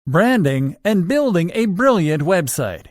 Branding and building a brilliant website.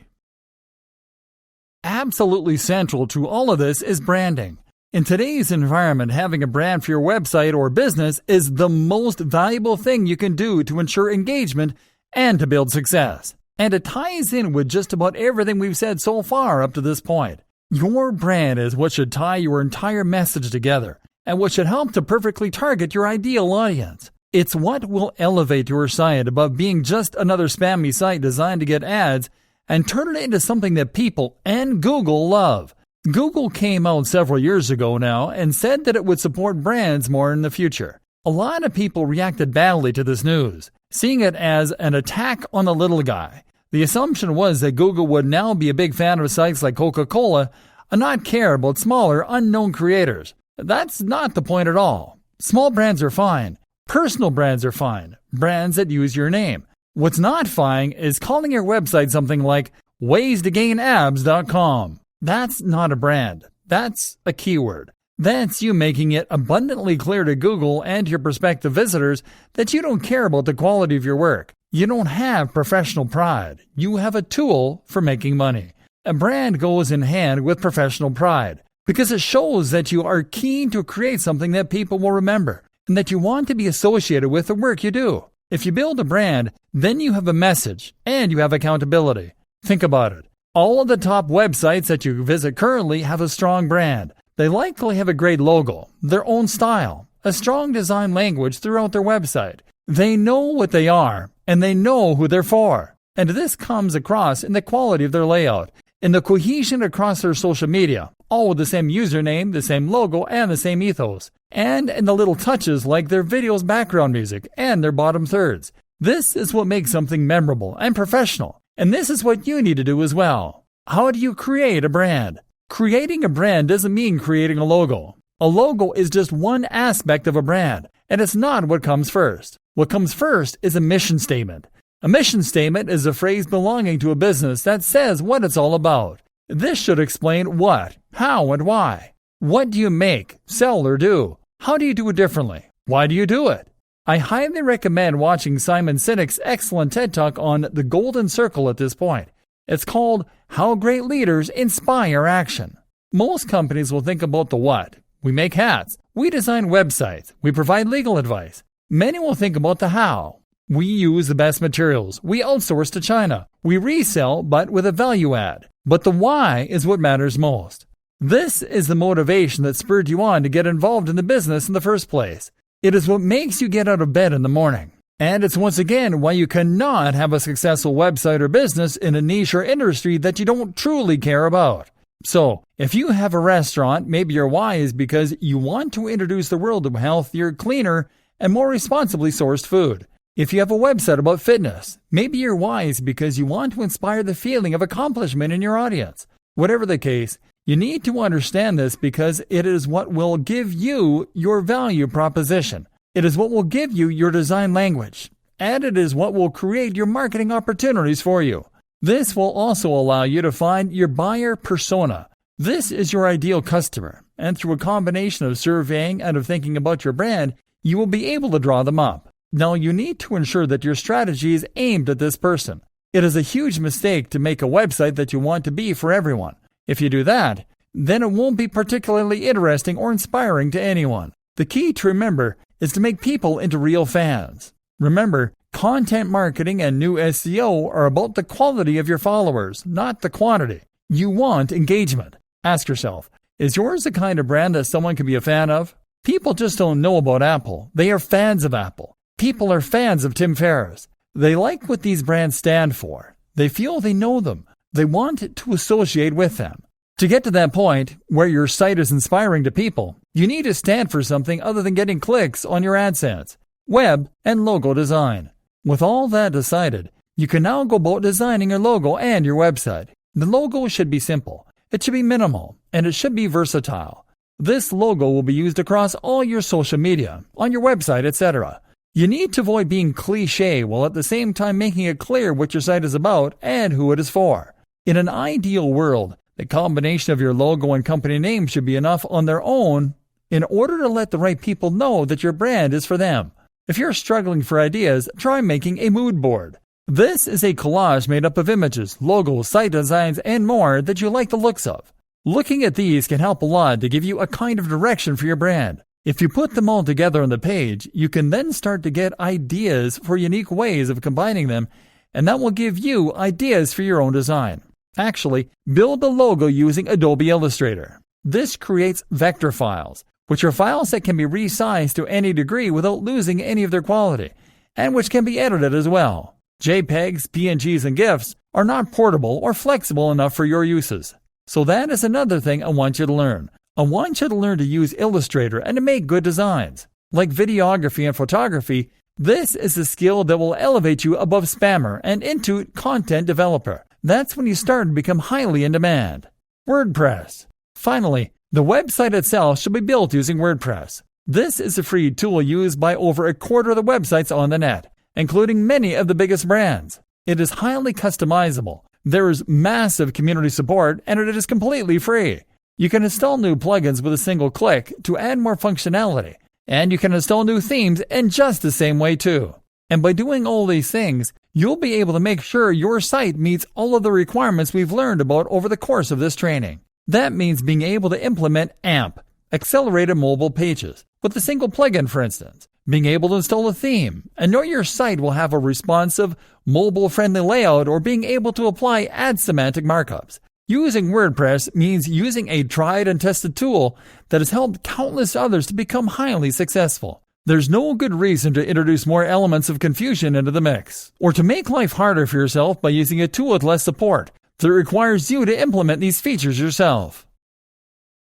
Absolutely central to all of this is branding. In today's environment, having a brand for your website or business is the most valuable thing you can do to ensure engagement and to build success. And it ties in with just about everything we've said so far up to this point. Your brand is what should tie your entire message together and what should help to perfectly target your ideal audience. It's what will elevate your site above being just another spammy site designed to get ads and turn it into something that people and Google love. Google came out several years ago now and said that it would support brands more in the future. A lot of people reacted badly to this news, seeing it as an attack on the little guy. The assumption was that Google would now be a big fan of sites like Coca-Cola and not care about smaller, unknown creators. That's not the point at all. Small brands are fine. Personal brands are fine. Brands that use your name. What's not fine is calling your website something like ways-to-gain-abs.com. That's not a brand. That's a keyword. That's you making it abundantly clear to Google and your prospective visitors that you don't care about the quality of your work. You don't have professional pride. You have a tool for making money. A brand goes in hand with professional pride because it shows that you are keen to create something that people will remember and that you want to be associated with the work you do. If you build a brand, then you have a message and you have accountability. Think about it. All of the top websites that you visit currently have a strong brand. They likely have a great logo, their own style, a strong design language throughout their website. They know what they are, and they know who they're for. And this comes across in the quality of their layout, in the cohesion across their social media, all with the same username, the same logo, and the same ethos, and in the little touches like their video's background music and their bottom thirds. This is what makes something memorable and professional, and this is what you need to do as well. How do you create a brand? Creating a brand doesn't mean creating a logo. A logo is just one aspect of a brand, and it's not what comes first. What comes first is a mission statement. A mission statement is a phrase belonging to a business that says what it's all about. This should explain what, how, and why. What do you make, sell, or do? How do you do it differently? Why do you do it? I highly recommend watching Simon Sinek's excellent TED Talk on the Golden Circle at this point. It's called How Great Leaders Inspire Action. Most companies will think about the what. We make hats. We design websites. We provide legal advice. Many will think about the how. We use the best materials. We outsource to China. We resell, but with a value add. But the why is what matters most. This is the motivation that spurred you on to get involved in the business in the first place. It is what makes you get out of bed in the morning. And it's once again why you cannot have a successful website or business in a niche or industry that you don't truly care about. So, if you have a restaurant, maybe your why is because you want to introduce the world to healthier, cleaner, and more responsibly sourced food. If you have a website about fitness, maybe your why is because you want to inspire the feeling of accomplishment in your audience. Whatever the case, you need to understand this because it is what will give you your value proposition. It is what will give you your design language, and it is what will create your marketing opportunities for you. This will also allow you to find your buyer persona. This is your ideal customer, and through a combination of surveying and of thinking about your brand, you will be able to draw them up. Now, you need to ensure that your strategy is aimed at this person. It is a huge mistake to make a website that you want to be for everyone. If you do that, then it won't be particularly interesting or inspiring to anyone. The key to remember is to make people into real fans. Remember, content marketing and new SEO are about the quality of your followers, not the quantity. You want engagement. Ask yourself, is yours the kind of brand that someone can be a fan of? People just don't know about Apple. They are fans of Apple. People are fans of Tim Ferriss. They like what these brands stand for. They feel they know them. They want to associate with them. To get to that point where your site is inspiring to people, you need to stand for something other than getting clicks on your AdSense, web, and logo design. With all that decided, you can now go about designing your logo and your website. The logo should be simple, it should be minimal, and it should be versatile. This logo will be used across all your social media, on your website, etc. You need to avoid being cliché while at the same time making it clear what your site is about and who it is for. In an ideal world, the combination of your logo and company name should be enough on their own in order to let the right people know that your brand is for them. If you're struggling for ideas, try making a mood board. This is a collage made up of images, logos, site designs, and more that you like the looks of. Looking at these can help a lot to give you a kind of direction for your brand. If you put them all together on the page, you can then start to get ideas for unique ways of combining them, and that will give you ideas for your own design. Actually, build the logo using Adobe Illustrator. This creates vector files, which are files that can be resized to any degree without losing any of their quality, and which can be edited as well. JPEGs, PNGs, and GIFs are not portable or flexible enough for your uses. So that is another thing I want you to learn. I want you to learn to use Illustrator and to make good designs. Like videography and photography, this is a skill that will elevate you above spammer and into content developer. That's when you start to become highly in demand. WordPress. Finally, the website itself should be built using WordPress. This is a free tool used by over a quarter of the websites on the net, including many of the biggest brands. It is highly customizable. There is massive community support, and it is completely free. You can install new plugins with a single click to add more functionality, and you can install new themes in just the same way too. And by doing all these things, you'll be able to make sure your site meets all of the requirements we've learned about over the course of this training. That means being able to implement AMP, Accelerated Mobile Pages, with a single plugin, for instance. Being able to install a theme and know your site will have a responsive, mobile-friendly layout, or being able to apply ad semantic markups. Using WordPress means using a tried and tested tool that has helped countless others to become highly successful. There's no good reason to introduce more elements of confusion into the mix, or to make life harder for yourself by using a tool with less support that requires you to implement these features yourself.